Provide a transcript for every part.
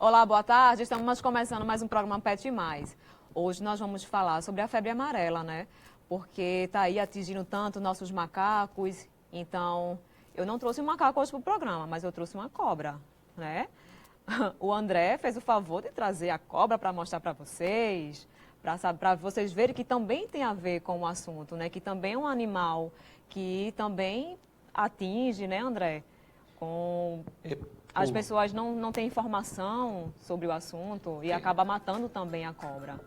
Olá, boa tarde. Estamos começando mais um programa Pet Mais. Hoje nós vamos falar sobre a febre amarela, né? Porque está aí atingindo tanto nossos macacos. Então, eu não trouxe um macaco hoje para o programa, mas eu trouxe uma cobra, né? O André fez o favor de trazer a cobra para mostrar para vocês, para vocês verem que também tem a ver com o assunto, né? Que também é um animal que também atinge, né, André? As pessoas não têm informação sobre o assunto e acaba matando também a cobra.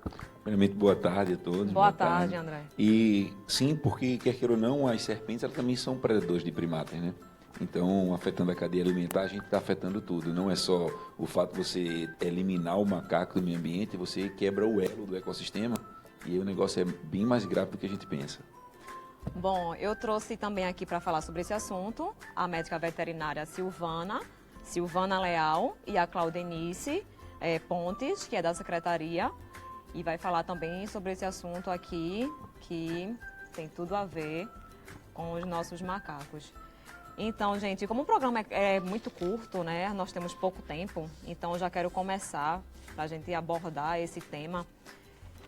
Primeiramente, boa tarde a todos. Boa tarde, André. E sim, porque, quer queira ou não, as serpentes elas também são predadores de primatas, né? Então, afetando a cadeia alimentar, a gente está afetando tudo. Não é só o fato de você eliminar o macaco do meio ambiente, você quebra o elo do ecossistema e aí o negócio é bem mais grave do que a gente pensa. Bom, eu trouxe também aqui para falar sobre esse assunto a médica veterinária Silvana Leal e a Claudenice Pontes, que é da secretaria, e vai falar também sobre esse assunto aqui, que tem tudo a ver com os nossos macacos. Então, gente, como o programa é muito curto, né, nós temos pouco tempo, então eu já quero começar para a gente abordar esse tema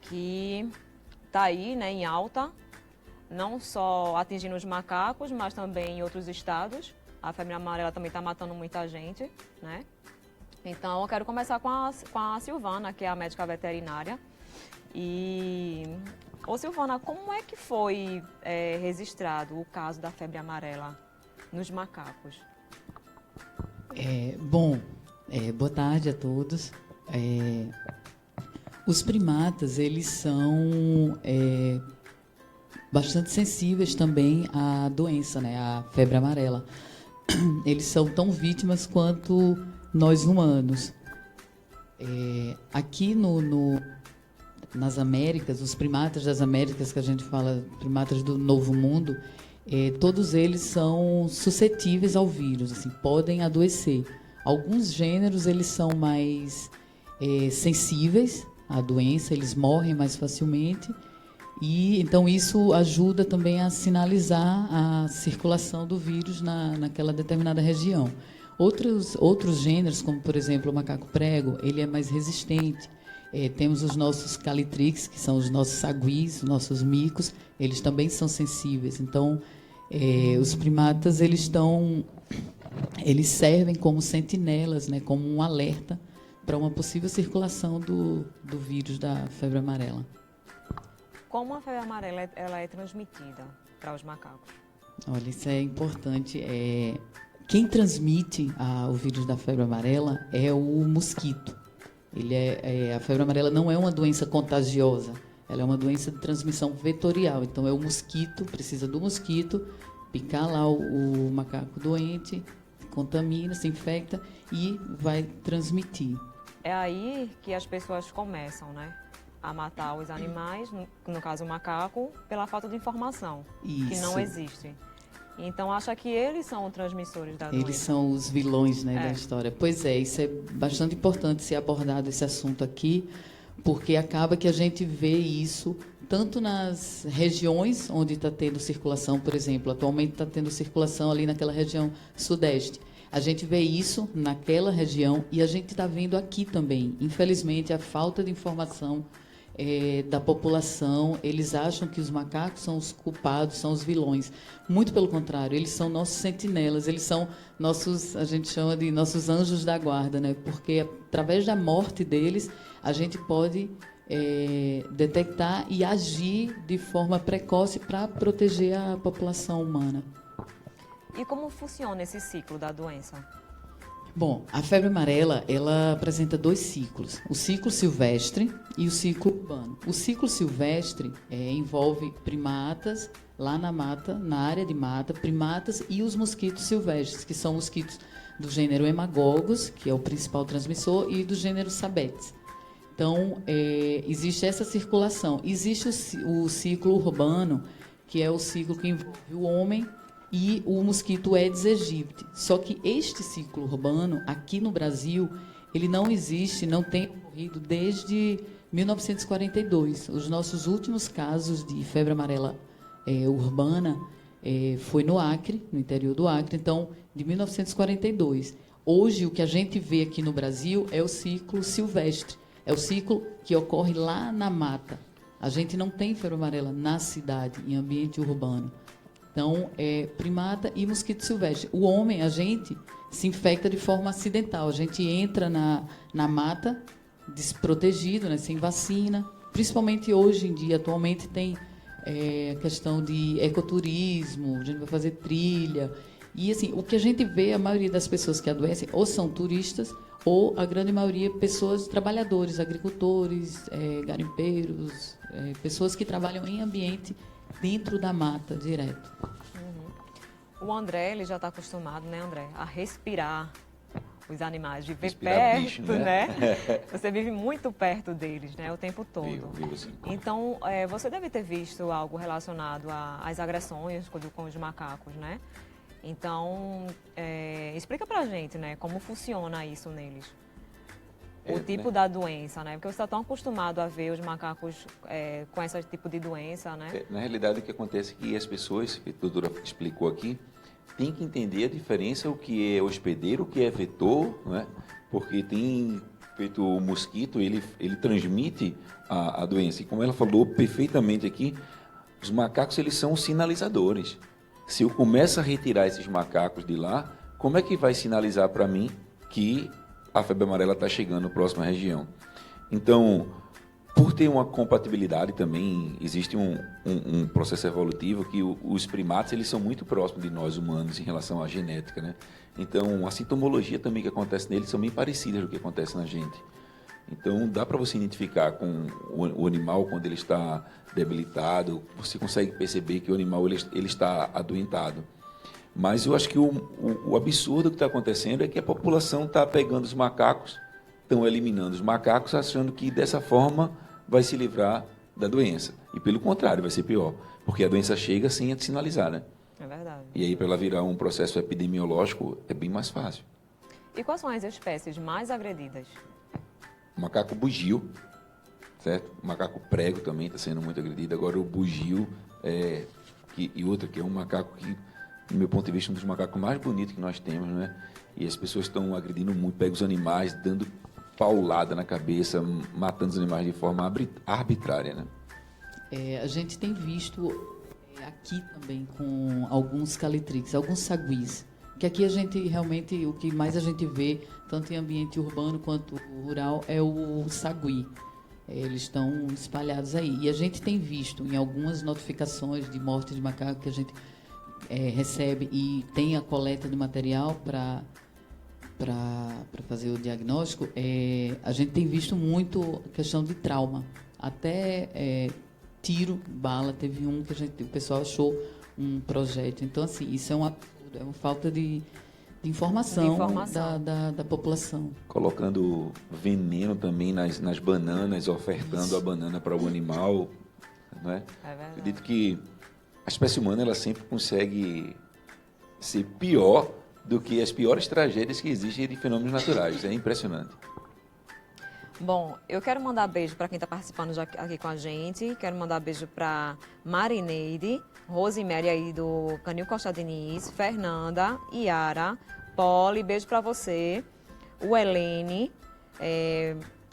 que está aí, né, em alta, não só atingindo os macacos, mas também em outros estados. A febre amarela também está matando muita gente, né? Então, eu quero começar com a Silvana, que é a médica veterinária. Ô Silvana, como é que foi registrado o caso da febre amarela nos macacos? Boa tarde a todos. Os primatas, eles são bastante sensíveis também à doença, né? À febre amarela. Eles são tão vítimas quanto nós humanos. Aqui nas Américas, os primatas das Américas, que a gente fala, primatas do Novo Mundo, todos eles são suscetíveis ao vírus, assim, podem adoecer. Alguns gêneros eles são mais sensíveis à doença, eles morrem mais facilmente, e então isso ajuda também a sinalizar a circulação do vírus naquela determinada região. Outros gêneros, como por exemplo o macaco prego, ele é mais resistente. Temos os nossos calitrix, que são os nossos saguis, os nossos micos, eles também são sensíveis. Então, os primatas eles servem como sentinelas, né, como um alerta para uma possível circulação do vírus da febre amarela. Como a febre amarela ela é transmitida para os macacos? Olha, isso é importante. Quem transmite o vírus da febre amarela é o mosquito. A febre amarela não é uma doença contagiosa, ela é uma doença de transmissão vetorial. Então, é o mosquito, precisa do mosquito, picar lá o macaco doente, contamina, se infecta e vai transmitir. É aí que as pessoas começam, né, a matar os animais, no caso o macaco, pela falta de informação, Isso. que não existe. Então, acha que eles são os transmissores da doença? Eles são os vilões, né, da história. Pois é, isso é bastante importante ser abordado, esse assunto aqui, porque acaba que a gente vê isso tanto nas regiões onde está tendo circulação, por exemplo, atualmente está tendo circulação ali naquela região sudeste. A gente vê isso naquela região e a gente está vendo aqui também. Infelizmente, a falta de informação da população, eles acham que os macacos são os culpados, são os vilões. Muito pelo contrário, eles são nossos sentinelas, eles são nossos, a gente chama de nossos anjos da guarda, né? Porque através da morte deles, a gente pode detectar e agir de forma precoce para proteger a população humana. E como funciona esse ciclo da doença? Bom, a febre amarela, ela apresenta 2 ciclos, o ciclo silvestre e o ciclo urbano. O ciclo silvestre envolve primatas lá na mata, na área de mata, primatas e os mosquitos silvestres, que são mosquitos do gênero Hemagogos, que é o principal transmissor, e do gênero Sabetes. Então, existe essa circulação. Existe o ciclo urbano, que é o ciclo que envolve o homem e o mosquito Aedes aegypti. Só que este ciclo urbano, aqui no Brasil, ele não existe, não tem ocorrido desde 1942. Os nossos últimos casos de febre amarela urbana foi no Acre, no interior do Acre, então, de 1942. Hoje, o que a gente vê aqui no Brasil é o ciclo silvestre, é o ciclo que ocorre lá na mata. A gente não tem febre amarela na cidade, em ambiente urbano. Então, é primata e mosquito silvestre. O homem, a gente se infecta de forma acidental. A gente entra na mata desprotegido, né, sem vacina. Principalmente hoje em dia, atualmente tem a questão de ecoturismo, a gente vai fazer trilha. E assim, o que a gente vê, a maioria das pessoas que adoecem ou são turistas, ou a grande maioria pessoas trabalhadores, agricultores, garimpeiros, pessoas que trabalham em ambiente dentro da mata, direto. O André, ele já está acostumado, né, André, a respirar os animais, viver Respirar perto, bicho, né? Você vive muito perto deles, né, o tempo todo. Vivo assim. Então, você deve ter visto algo relacionado às agressões com os macacos, né? Então, explica pra gente, né, como funciona isso neles. O tipo da doença, né? Porque você está tão acostumado a ver os macacos com esse tipo de doença, né? Na realidade, o que acontece é que as pessoas, que a doutora explicou aqui, têm que entender a diferença, o que é hospedeiro, o que é vetor, né? Porque tem feito o mosquito, ele transmite a doença. E como ela falou perfeitamente aqui, os macacos, eles são sinalizadores. Se eu começo a retirar esses macacos de lá, como é que vai sinalizar para mim que a febre amarela está chegando na próxima região? Então, por ter uma compatibilidade também, existe um processo evolutivo que os primatas, eles são muito próximos de nós humanos em relação à genética, né? Então, a sintomologia também que acontece neles são bem parecidas do que acontece na gente. Então, dá para você identificar com o animal quando ele está debilitado, você consegue perceber que o animal ele está adoentado. Mas eu acho que o absurdo que está acontecendo é que a população está pegando os macacos, estão eliminando os macacos, achando que dessa forma vai se livrar da doença. E pelo contrário, vai ser pior, porque a doença chega sem sinalizar, né? É verdade. E aí, para ela virar um processo epidemiológico, é bem mais fácil. E quais são as espécies mais agredidas? O macaco bugio, certo? O macaco prego também está sendo muito agredido. Agora o bugio e outra que é um macaco que, do meu ponto de vista, é um dos macacos mais bonitos que nós temos, né? E as pessoas estão agredindo muito, pegam os animais, dando paulada na cabeça, matando os animais de forma arbitrária, né? A gente tem visto aqui também com alguns calitrix, alguns saguis, que aqui a gente realmente, o que mais a gente vê, tanto em ambiente urbano quanto rural, é o sagui. Eles estão espalhados aí. E a gente tem visto em algumas notificações de morte de macaco que a gente recebe e tem a coleta de material para fazer o diagnóstico, a gente tem visto muito a questão de trauma. Até tiro, bala, teve um que o pessoal achou um projétil. Então, assim, isso é uma falta de informação, da população. Colocando veneno também nas bananas, ofertando a banana para o animal. Não é? Acredito que a espécie humana ela sempre consegue ser pior do que as piores tragédias que existem de fenômenos naturais. É impressionante. Bom, eu quero mandar beijo para quem está participando já aqui com a gente. Quero mandar beijo para Marineide, Rosemary aí do Canil Costa Diniz, Fernanda, Yara, Poli, beijo para você. O Helene,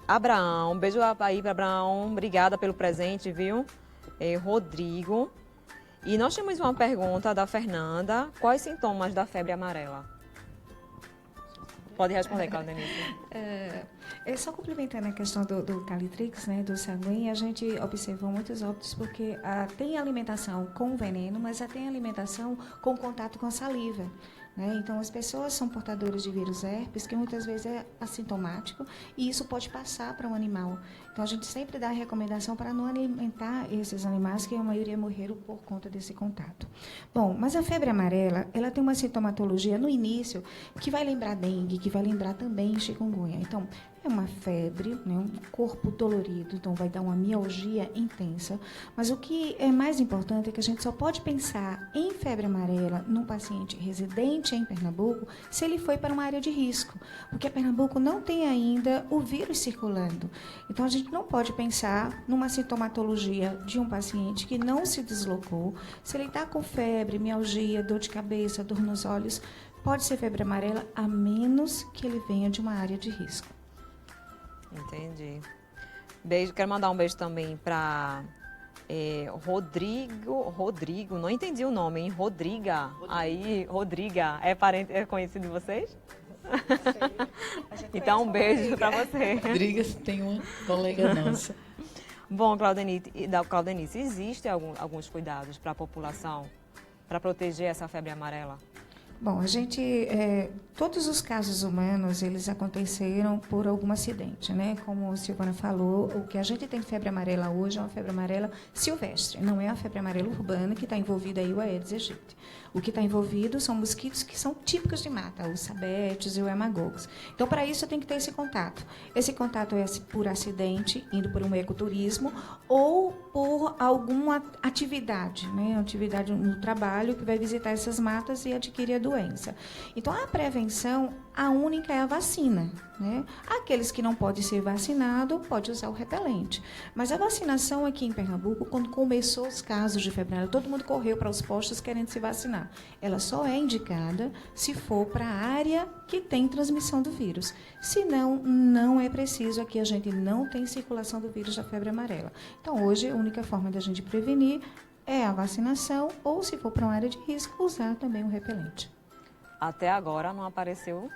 Abraão, beijo aí para Abraão, obrigada pelo presente, viu? Rodrigo. E nós temos uma pergunta da Fernanda. Quais sintomas da febre amarela? Pode responder, Claudenice. Só complementando a questão do calitrix, né, do sanguíneo, a gente observou muitos óbitos porque tem alimentação com veneno, mas tem alimentação com contato com a saliva. Né? Então, as pessoas são portadoras de vírus herpes, que muitas vezes é assintomático, e isso pode passar para um animal. Então, a gente sempre dá a recomendação para não alimentar esses animais, que a maioria morreram por conta desse contato. Bom, mas a febre amarela, ela tem uma sintomatologia no início que vai lembrar dengue, que vai lembrar também chikungunya. Então, é uma febre, né, um corpo dolorido, então vai dar uma mialgia intensa. Mas o que é mais importante é que a gente só pode pensar em febre amarela num paciente residente em Pernambuco se ele foi para uma área de risco, porque Pernambuco não tem ainda o vírus circulando. Então, a gente não pode pensar numa sintomatologia de um paciente que não se deslocou. Se ele está com febre, mialgia, dor de cabeça, dor nos olhos, pode ser febre amarela, a menos que ele venha de uma área de risco. Entendi. Beijo, quero mandar um beijo também para Rodrigo, não entendi o nome, hein? Rodriga. Aí, Rodriga, é conhecido de vocês? Então, um beijo para você. Rodriga tem uma colega nossa. Bom, Claudenice, existem alguns cuidados para a população para proteger essa febre amarela? Bom, todos os casos humanos, eles aconteceram por algum acidente, né? Como a Silvana falou, o que a gente tem de febre amarela hoje é uma febre amarela silvestre, não é a febre amarela urbana que está envolvida aí o Aedes aegypti. O que está envolvido são mosquitos que são típicos de mata, os sabetes e o hemagogos. Então, para isso, tem que ter esse contato. Esse contato é por acidente, indo por um ecoturismo, ou por alguma atividade, né? Atividade no trabalho que vai visitar essas matas e adquirir a doença. Então, a prevenção, a única é a vacina, né? Aqueles que não podem ser vacinados, pode usar o repelente. Mas a vacinação aqui em Pernambuco, quando começou os casos de febre amarela, todo mundo correu para os postos querendo se vacinar. Ela só é indicada se for para a área que tem transmissão do vírus. Senão, não é preciso. Aqui a gente não tem circulação do vírus da febre amarela. Então, hoje, a única forma da gente prevenir é a vacinação ou, se for para uma área de risco, usar também o repelente. Até agora não apareceu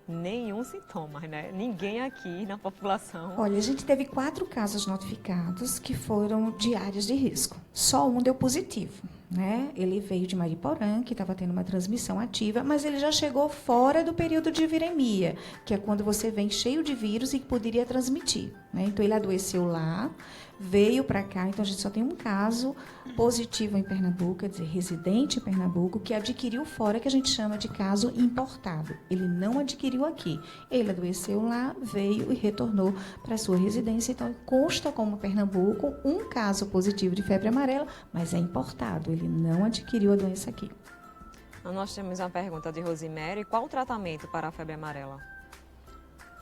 nenhum sintoma, né? Ninguém aqui na população. Olha, a gente teve 4 casos notificados que foram de áreas de risco. Só um deu positivo, né? Ele veio de Mariporã, que estava tendo uma transmissão ativa, mas ele já chegou fora do período de viremia, que é quando você vem cheio de vírus e que poderia transmitir, né? Então, ele adoeceu lá, veio para cá, então a gente só tem um caso positivo em Pernambuco, quer dizer, residente em Pernambuco, que adquiriu fora, que a gente chama de caso importado. Ele não adquiriu aqui. Ele adoeceu lá, veio e retornou para a sua residência. Então, consta como Pernambuco um caso positivo de febre amarela, mas é importado. Ele não adquiriu a doença aqui. Nós temos uma pergunta de Rosemary. Qual o tratamento para a febre amarela?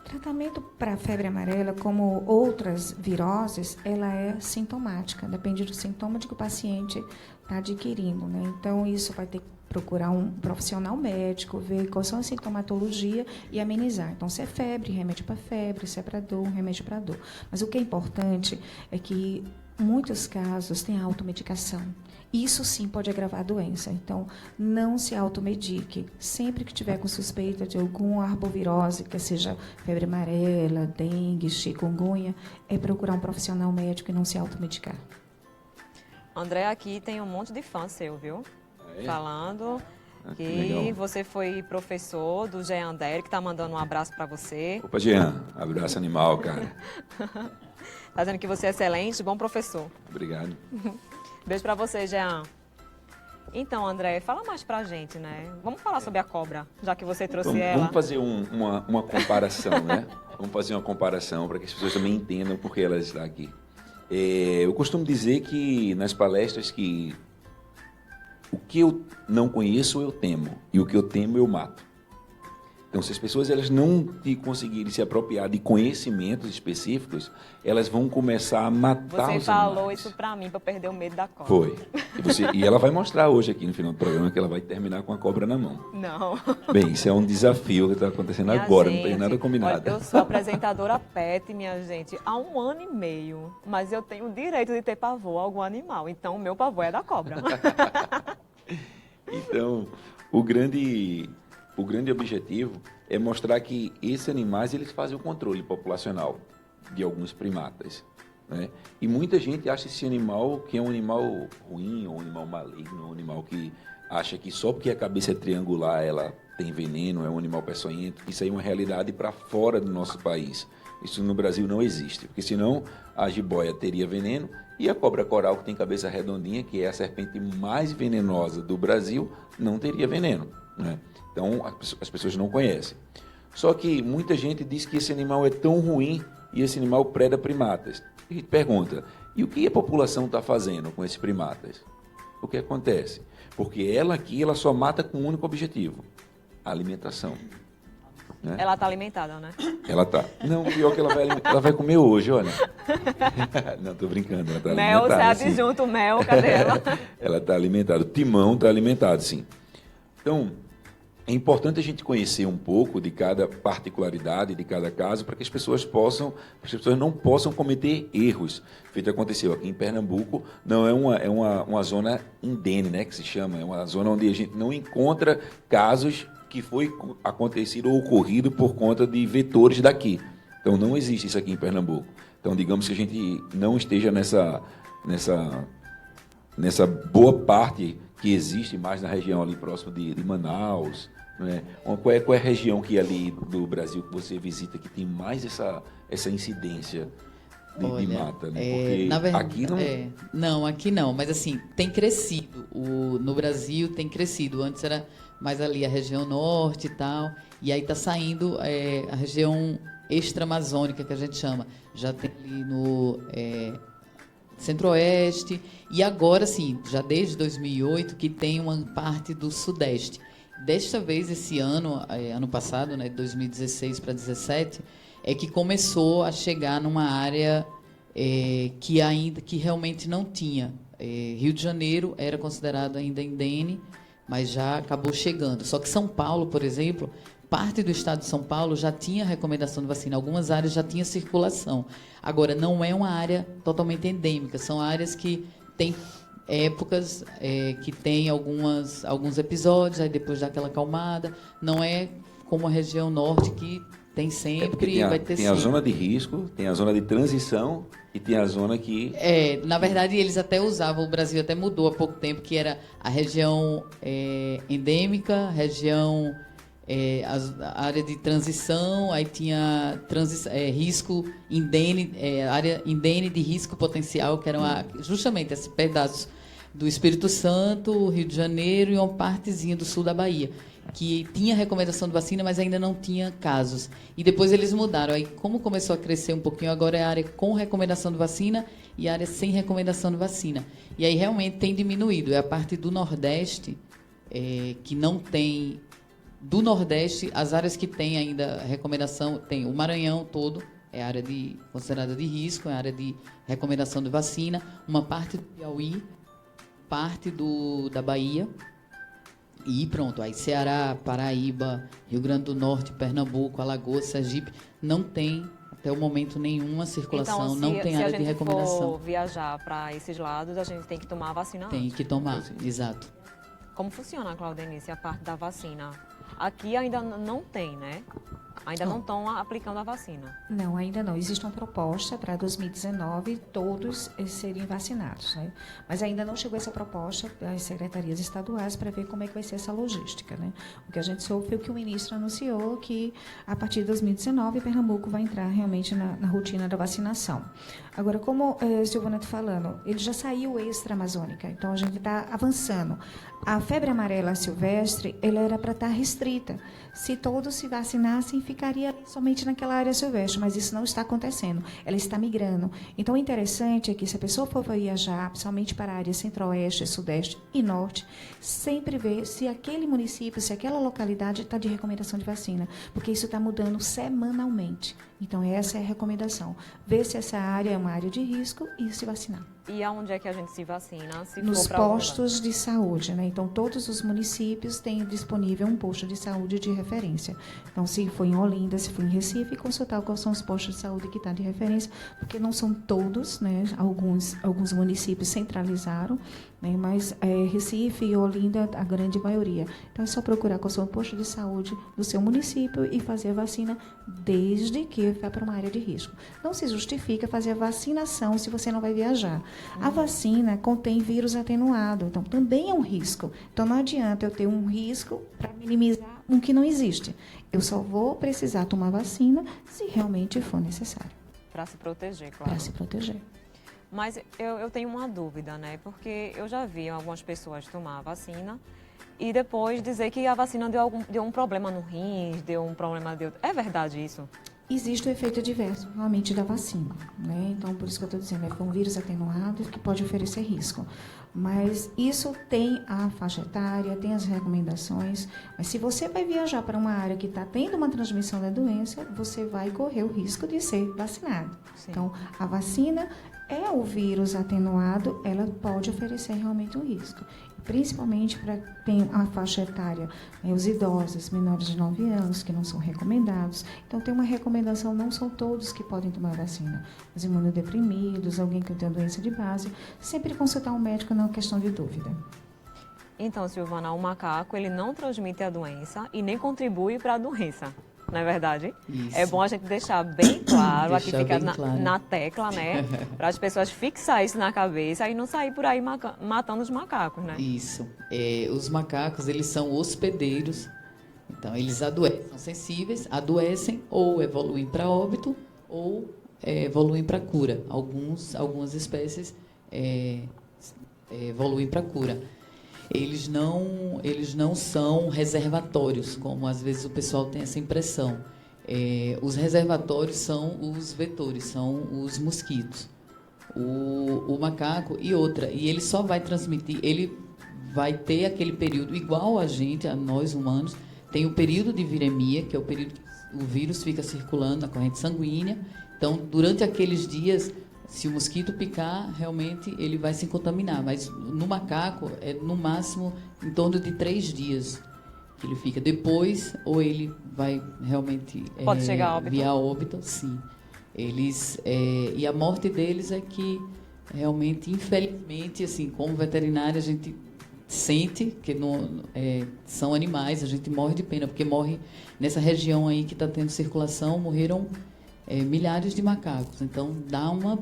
Tratamento para a febre amarela, como outras viroses, ela é sintomática, depende do sintoma de que o paciente está adquirindo, né? Então, isso vai ter que procurar um profissional médico, ver qual são a sintomatologia e amenizar. Então, se é febre, remédio para febre, se é para dor, remédio para dor. Mas o que é importante é que, em muitos casos, tem automedicação. Isso sim pode agravar a doença. Então, não se automedique. Sempre que tiver com suspeita de alguma arbovirose, que seja febre amarela, dengue, chikungunya, é procurar um profissional médico e não se automedicar. André, aqui tem um monte de fã seu, viu? É? Falando que legal. você foi professor do Jean Derek, que está mandando um abraço para você. Opa, Jean, abraço animal, cara. Está dizendo que você é excelente, bom professor. Obrigado. Beijo para você, Jean. Então, André, fala mais pra gente, né? Vamos falar sobre a cobra, já que você trouxe ela. Vamos fazer uma comparação, né? Vamos fazer uma comparação para que as pessoas também entendam por que ela está aqui. Eu costumo dizer que nas palestras que o que eu não conheço eu temo e o que eu temo eu mato. Então, se as pessoas elas não conseguirem se apropriar de conhecimentos específicos, elas vão começar a matar Você os falou animais. isso pra mim, pra eu perder o medo da cobra. Foi. E ela vai mostrar hoje aqui no final do programa que ela vai terminar com a cobra na mão. Não. Bem, isso é um desafio que está acontecendo Minha agora, gente, não tem nada combinado. Olha, eu sou apresentadora pet, minha gente, há 1 ano e meio, mas eu tenho o direito de ter pavor a algum animal, então o meu pavor é da cobra. Então, o grande objetivo é mostrar que esses animais eles fazem o controle populacional de alguns primatas, né? E muita gente acha esse animal que é um animal ruim, ou um animal maligno, um animal que acha que só porque a cabeça é triangular ela tem veneno, é um animal peçonhento. Isso aí é uma realidade para fora do nosso país. Isso no Brasil não existe, porque senão a jiboia teria veneno e a cobra coral, que tem cabeça redondinha, que é a serpente mais venenosa do Brasil, não teria veneno, né? Então, as pessoas não conhecem. Só que muita gente diz que esse animal é tão ruim e esse animal preda primatas. E a gente pergunta, e o que a população está fazendo com esses primatas? O que acontece? Porque ela aqui, ela só mata com um único objetivo, a alimentação. Né? Ela tá alimentada, né? Ela tá. Não, pior que ela vai comer hoje, olha. Não, tô brincando. Ela tá Mel, você alimentada, sim. adjunto Mel, cadê ela? Ela está alimentada. O timão está alimentado, sim. Então, É importante a gente conhecer um pouco de cada particularidade, de cada caso, para que as pessoas não possam cometer erros. Feito aconteceu aqui em Pernambuco, não é uma zona indene, né, que se chama, é uma zona onde a gente não encontra casos que foi acontecido ou ocorrido por conta de vetores daqui. Então não existe isso aqui em Pernambuco. Então digamos que a gente não esteja nessa boa parte que existe mais na região ali próximo de Manaus, né? Qual é a região que ali do Brasil que você visita que tem mais essa incidência de mata, né? Porque na verdade, aqui não... Não, aqui não, mas assim, tem crescido. No Brasil tem crescido. Antes era mais ali a região norte e tal, e aí está saindo a região extra-amazônica, que a gente chama. Já tem ali no centro-oeste, e agora sim, já desde 2008, que tem uma parte do sudeste. Desta vez, esse ano passado, né, 2016 para 2017, é que começou a chegar numa área que realmente não tinha. Rio de Janeiro era considerado ainda indene, mas já acabou chegando. Só que São Paulo, por exemplo, parte do estado de São Paulo já tinha recomendação de vacina, algumas áreas já tinha circulação. Agora, não é uma área totalmente endêmica, são áreas que têm épocas que tem alguns episódios, aí depois dá aquela acalmada. Não é como a região norte, que tem sempre e vai ter sempre. Tem a zona de risco, tem a zona de transição e tem a zona que... Na verdade, eles até usavam, o Brasil até mudou há pouco tempo, que era a região endêmica, região... a área de transição, aí tinha risco indene, área indene de risco potencial, que eram justamente esses pedaços do Espírito Santo, Rio de Janeiro e uma partezinha do sul da Bahia, que tinha recomendação de vacina, mas ainda não tinha casos. E depois eles mudaram. Aí, como começou a crescer um pouquinho, agora é a área com recomendação de vacina e a área sem recomendação de vacina. E aí realmente tem diminuído. É a parte do Nordeste que não tem... Do Nordeste, as áreas que tem ainda recomendação, tem o Maranhão todo, é área considerada de risco, é área de recomendação de vacina, uma parte do Piauí, parte da Bahia, e pronto. Aí Ceará, Paraíba, Rio Grande do Norte, Pernambuco, Alagoas, Sergipe, não tem, até o momento, nenhuma circulação, então, não tem área de recomendação. Se a gente for viajar para esses lados, a gente tem que tomar a vacina antes. Tem que tomar, exato. Como funciona, Claudenice, a parte da vacina? Aqui ainda não tem, né? Ainda não estão aplicando a vacina. Não, ainda não. Existe uma proposta para 2019 todos serem vacinados, né? Mas ainda não chegou essa proposta das secretarias estaduais para ver como é que vai ser essa logística, né? O que a gente soube foi o que o ministro anunciou, que a partir de 2019 Pernambuco vai entrar realmente na rotina da vacinação. Agora, como a Silvana está falando, ele já saiu extra-amazônica, então a gente está avançando. A febre amarela silvestre, ela era para estar restrita. Se todos se vacinassem, ficaria somente naquela área silvestre, mas isso não está acontecendo. Ela está migrando. Então, o interessante é que se a pessoa for viajar, principalmente para a área centro-oeste, sudeste e norte, sempre ver se aquele município, se aquela localidade está de recomendação de vacina, porque isso está mudando semanalmente. Então, essa é a recomendação. Ver se essa área é uma área de risco e se vacinar. E aonde é que a gente se vacina? Nos postos de saúde, né? Então, todos os municípios têm disponível um posto de saúde de referência. Então, se for em Olinda, se for em Recife, consultar quais são os postos de saúde que estão de referência, porque não são todos, né? Alguns municípios centralizaram, né? Mas Recife e Olinda, a grande maioria. Então, é só procurar qual é o posto de saúde do seu município e fazer a vacina, desde que vá para uma área de risco. Não se justifica fazer a vacinação se você não vai viajar. A vacina contém vírus atenuado, então também é um risco. Então não adianta eu ter um risco para minimizar um que não existe. Eu só vou precisar tomar vacina se realmente for necessário. Para se proteger, claro. Para se proteger. Mas eu tenho uma dúvida, né? Porque eu já vi algumas pessoas tomar a vacina e depois dizer que a vacina deu um problema no rins, deu um problema... É verdade isso? Existe o efeito adverso, realmente, da vacina, né? Então, por isso que eu estou dizendo, foi um vírus atenuado que pode oferecer risco. Mas isso tem a faixa etária, tem as recomendações. Mas se você vai viajar para uma área que está tendo uma transmissão da doença, você vai correr o risco de ser vacinado. Sim. Então, a vacina é o vírus atenuado, ela pode oferecer realmente um risco. principalmente para tem a faixa etária, os idosos menores de 9 anos, que não são recomendados. Então, tem uma recomendação, não são todos que podem tomar vacina. Os imunodeprimidos, alguém que tem doença de base, sempre consultar um médico na questão de dúvida. Então, Silvana, o macaco ele não transmite a doença e nem contribui para a doença, não é verdade? Isso. É bom a gente deixar bem claro, aqui fica claro. na tecla, né? Para as pessoas fixar isso na cabeça e não sair por aí matando os macacos, né? Isso. Os macacos, eles são hospedeiros, então eles adoecem, são sensíveis, adoecem ou evoluem para óbito ou evoluem para cura. Algumas espécies evoluem para cura. Eles não são reservatórios, como às vezes o pessoal tem essa impressão. Os reservatórios são os vetores, são os mosquitos. O macaco e ele só vai transmitir, ele vai ter aquele período igual a nós humanos, tem o período de viremia, que é o período que o vírus fica circulando na corrente sanguínea. Então, durante aqueles dias, se o mosquito picar, realmente ele vai se contaminar. Mas no macaco, no máximo em torno de 3 dias que ele fica. Depois, ou ele vai realmente pode chegar a óbito. Via óbito, sim. E a morte deles é que realmente, infelizmente, assim, como veterinária, a gente sente que são animais, a gente morre de pena, porque morre nessa região aí que está tendo circulação, morreram milhares de macacos. Então, dá uma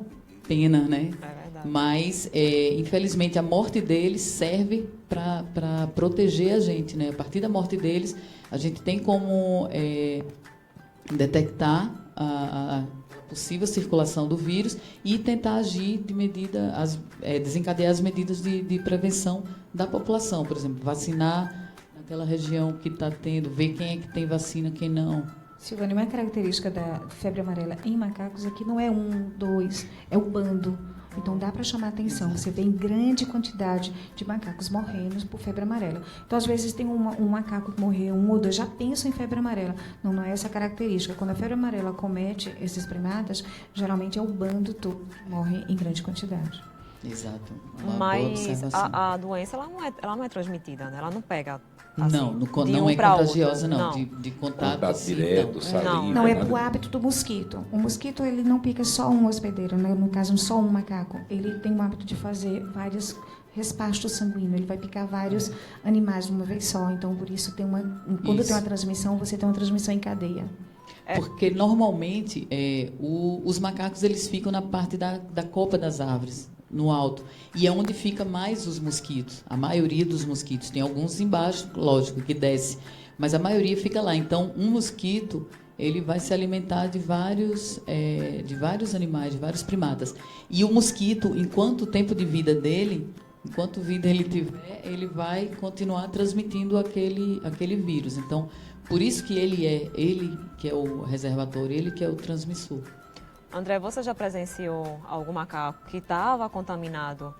pena, né? É verdade. Mas, infelizmente, a morte deles serve para proteger a gente, né? A partir da morte deles, a gente tem como detectar a possível circulação do vírus e tentar agir desencadear as medidas de prevenção da população. Por exemplo, vacinar naquela região que está tendo, ver quem é que tem vacina, quem não. Silvana, uma característica da febre amarela em macacos é que não é 1, 2, é o bando. Então, dá para chamar atenção. Você vê em grande quantidade de macacos morrendo por febre amarela. Então, às vezes, tem um macaco que morreu, 1 ou 2, já pensam em febre amarela. Não é essa característica. Quando a febre amarela comete esses primatas, geralmente é o bando todo que morre em grande quantidade. Exato. Mas a doença ela não é transmitida, né? Ela não pega. Assim, não é contagiosa, não. De contato assim, direto, saliva. Não, é o hábito do mosquito. O mosquito, ele não pica só um hospedeiro, né? No caso, só um macaco. Ele tem o hábito de fazer vários respastos sanguíneos. Ele vai picar vários animais de uma vez só. Então, por isso, quando tem uma transmissão, você tem uma transmissão em cadeia. Porque, normalmente, os macacos eles ficam na parte da copa das árvores, no alto. E é onde fica mais os mosquitos. A maioria dos mosquitos. Tem alguns embaixo, lógico, que desce. Mas a maioria fica lá. Então, um mosquito, ele vai se alimentar de vários animais, de vários primatas. E o mosquito, enquanto o tempo de vida dele, enquanto vida ele tiver, ele vai continuar transmitindo aquele vírus. Então, por isso que ele que é o reservatório, ele que é o transmissor. André, você já presenciou algum macaco que estava contaminado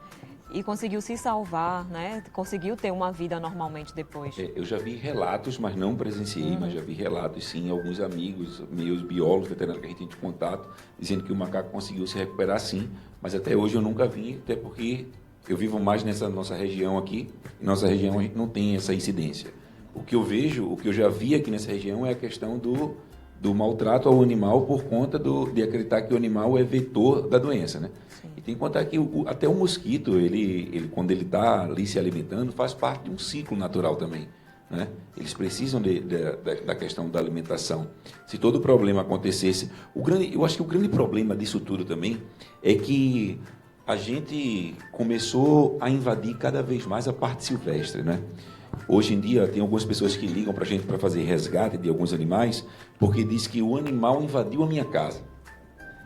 e conseguiu se salvar, né? Conseguiu ter uma vida normalmente depois? Eu já vi relatos, mas não presenciei, mas já vi relatos, sim, alguns amigos, meus biólogos, veterinários que a gente tem de contato, dizendo que o macaco conseguiu se recuperar, sim, mas até hoje eu nunca vi, até porque eu vivo mais nessa nossa região aqui, e nossa região a gente não tem essa incidência. O que eu já vi aqui nessa região é a questão do maltrato ao animal por conta de acreditar que o animal é vetor da doença, né? Sim. E tem que contar que até o mosquito, ele quando ele está ali se alimentando, faz parte de um ciclo natural também, né? Eles precisam da questão da alimentação. Se todo o problema acontecesse... eu acho que o grande problema disso tudo também é que a gente começou a invadir cada vez mais a parte silvestre, né? Hoje em dia, tem algumas pessoas que ligam para a gente para fazer resgate de alguns animais, porque diz que o animal invadiu a minha casa.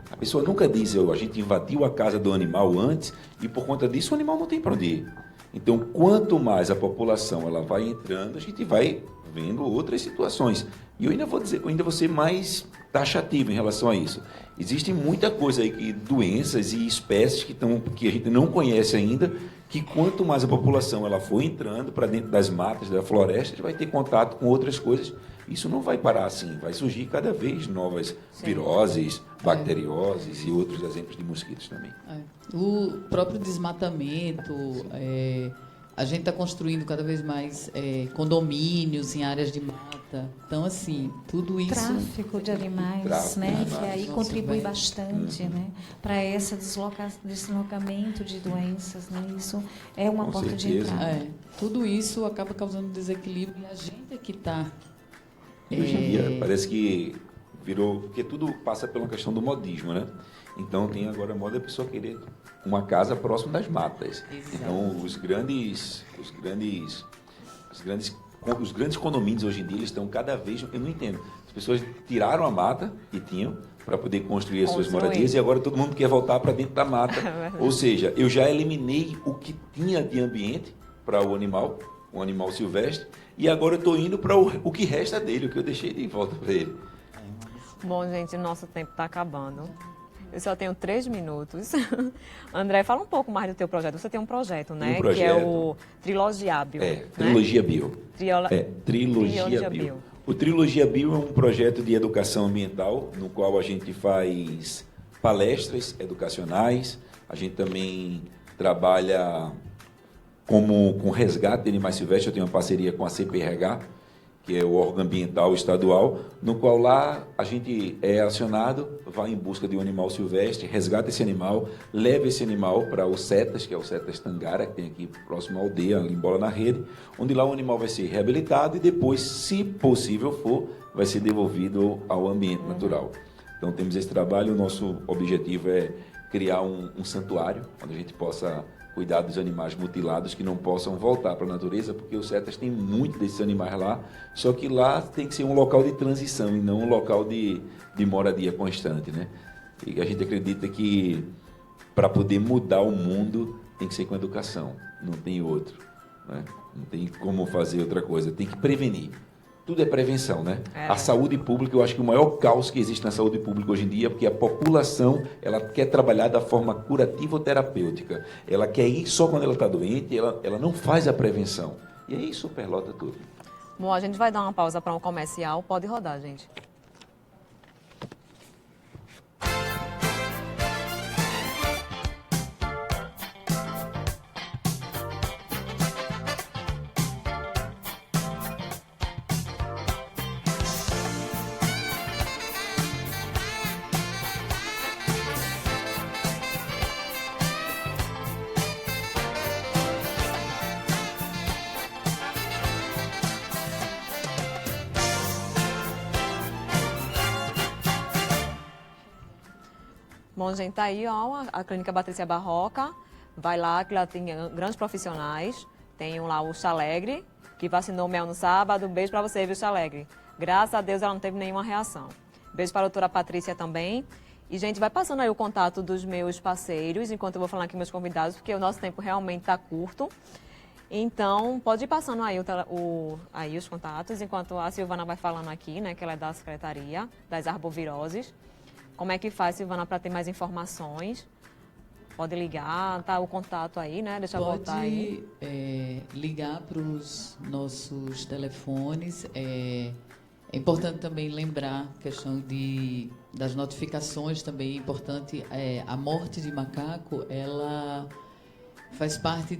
A pessoa nunca diz, a gente invadiu a casa do animal antes e por conta disso o animal não tem para onde ir. Então, quanto mais a população ela vai entrando, a gente vai vendo outras situações. E eu ainda vou ser mais taxativo em relação a isso. Existe muita coisa aí, doenças e espécies que a gente não conhece ainda, que quanto mais a população ela for entrando para dentro das matas, da floresta, a gente vai ter contato com outras coisas. Isso não vai parar assim, vai surgir cada vez novas viroses, bacterioses e outros exemplos de mosquitos também. O próprio desmatamento, A gente está construindo cada vez mais condomínios em áreas de mata. Então, assim, tudo isso... Tráfico de animais, né? Que aí Nossa, contribui bem. bastante, né? Para esse deslocamento de doenças, né? Isso é uma Com porta de certeza. entrada. Tudo isso acaba causando desequilíbrio e a gente é que está... E hoje em dia parece que virou... Porque tudo passa pela questão do modismo, né? Então tem agora a moda da pessoa querer uma casa próximo das matas. Exato. Então os grandes condomínios hoje em dia eles estão cada vez... Eu não entendo. As pessoas tiraram a mata que tinham para poder construir as suas moradias e agora todo mundo quer voltar para dentro da mata. Ou seja, eu já eliminei o que tinha de ambiente para o animal silvestre, e agora eu estou indo para o que resta dele, o que eu deixei de volta para ele. Bom, gente, nosso tempo está acabando. Eu só tenho 3 minutos. André, fala um pouco mais do teu projeto. Você tem um projeto, né? Um projeto. Que é o Trilogia Bio. Trilogia Bio. Trilogia Trilogia Bio. Bio. O Trilogia Bio é um projeto de educação ambiental, no qual a gente faz palestras educacionais, a gente também trabalha com resgate de animais silvestres. Eu tenho uma parceria com a CPRH, que é o órgão ambiental estadual, no qual lá a gente é acionado, vai em busca de um animal silvestre, resgata esse animal, leva esse animal para o CETAS, que é o CETAS Tangara, que tem aqui próximo à aldeia, ali em Bola na Rede, onde lá o animal vai ser reabilitado e depois, se possível for, vai ser devolvido ao ambiente natural. Então temos esse trabalho, o nosso objetivo é criar um santuário, onde a gente possa cuidar dos animais mutilados que não possam voltar para a natureza, porque os CETAS tem muito desses animais lá, só que lá tem que ser um local de transição e não um local de moradia constante, né? E a gente acredita que para poder mudar o mundo tem que ser com educação, não tem outro, né? Não tem como fazer outra coisa, tem que prevenir. Tudo é prevenção, né? A saúde pública, eu acho que o maior caos que existe na saúde pública hoje em dia é porque a população, ela quer trabalhar da forma curativa ou terapêutica. Ela quer ir só quando ela está doente, ela não faz a prevenção. E aí superlota tudo. Bom, a gente vai dar uma pausa para um comercial. Pode rodar, gente. Bom, gente, tá aí, ó, a Clínica Patrícia Barroca. Vai lá, que lá tem grandes profissionais. Tem lá o Chalegre, que vacinou o Mel no sábado. Beijo pra você, viu, Chalegre? Graças a Deus ela não teve nenhuma reação. Beijo para a doutora Patrícia também. E, gente, vai passando aí o contato dos meus parceiros, enquanto eu vou falando aqui meus convidados, porque o nosso tempo realmente tá curto. Então, pode ir passando aí, aí os contatos, enquanto a Silvana vai falando aqui, né, que ela é da Secretaria das Arboviroses. Como é que faz, Silvana, para ter mais informações? Pode ligar, tá o contato aí, né? Deixa eu voltar aí. Pode ligar para os nossos telefones. É importante também lembrar a questão das notificações também. É importante, a morte de macaco, ela faz parte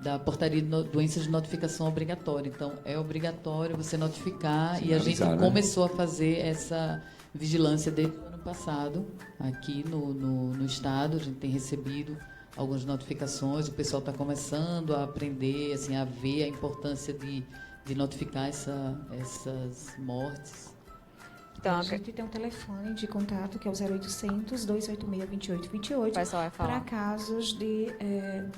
da portaria de doenças de notificação obrigatória. Então, é obrigatório você notificar. E a gente começou a fazer essa vigilância desde o ano passado, aqui no estado. A gente tem recebido algumas notificações, o pessoal está começando a aprender, assim, a ver a importância de notificar essas mortes. Então, a gente tem um telefone de contato que é o 0800 286 2828 para casos de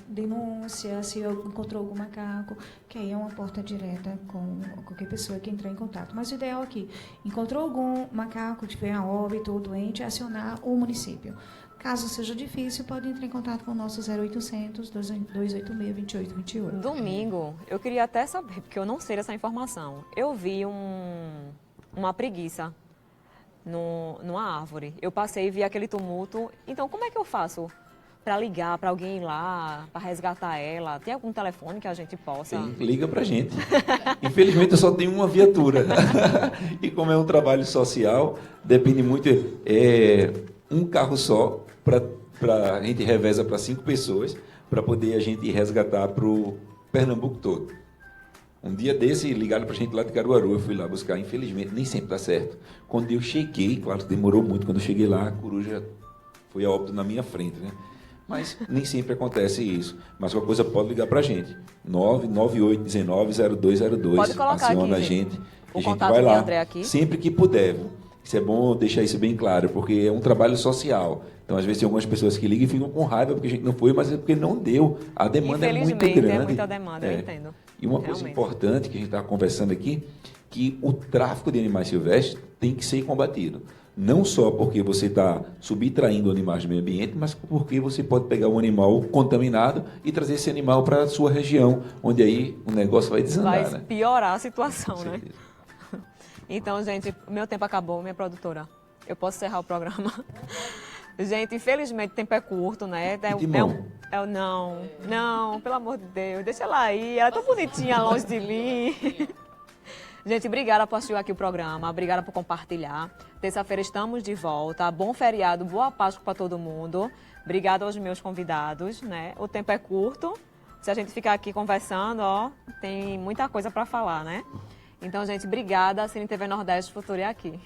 denúncia, se encontrou algum macaco, que aí é uma porta direta com qualquer pessoa que entrar em contato. Mas o ideal aqui, encontrou algum macaco, tiver a óbito ou doente, acionar o município. Caso seja difícil, pode entrar em contato com o nosso 0800 286 2828. Domingo, eu queria até saber, porque eu não sei dessa informação. Eu vi uma preguiça numa árvore. Eu passei e vi aquele tumulto. Então, como é que eu faço para ligar para alguém ir lá, para resgatar ela? Tem algum telefone que a gente possa... Sim, liga para a gente. Infelizmente, eu só tenho uma viatura. E como é um trabalho social, depende muito... um carro só, a gente reveza para 5 pessoas, para poder a gente resgatar para o Pernambuco todo. Um dia desse, ligaram pra gente lá de Caruaru, eu fui lá buscar, infelizmente, nem sempre dá certo. Quando eu cheguei, claro que demorou muito, quando eu cheguei lá, a coruja foi a óbito na minha frente, né? Mas nem sempre acontece isso. Mas qualquer coisa pode ligar pra gente. 998190202. Pode colocar aciona aqui, a gente. o A gente contato vai de lá André aqui. sempre que puder. Viu? Isso é bom deixar isso bem claro, porque é um trabalho social. Então, às vezes, tem algumas pessoas que ligam e ficam com raiva porque a gente não foi, mas é porque não deu. A demanda é muito Infelizmente, grande. é muita demanda, eu entendo. E uma coisa Realmente. importante que a gente estava conversando aqui, que o tráfico de animais silvestres tem que ser combatido. Não só porque você está subtraindo animais do meio ambiente, mas porque você pode pegar um animal contaminado e trazer esse animal para a sua região, onde aí o negócio vai desandar. Vai né? piorar a situação, Com né? certeza. Então, gente, meu tempo acabou, minha produtora. Eu posso encerrar o programa. Gente, infelizmente o tempo é curto, né? Timão? Não, pelo amor de Deus, deixa ela aí. Ela é tão bonitinha longe de mim. Gente, obrigada por assistir aqui o programa, obrigada por compartilhar. Terça-feira estamos de volta. Bom feriado, boa Páscoa para todo mundo. Obrigada aos meus convidados, né? O tempo é curto. Se a gente ficar aqui conversando, ó, tem muita coisa para falar, né? Então, gente, obrigada. Cine TV Nordeste Futuro é aqui.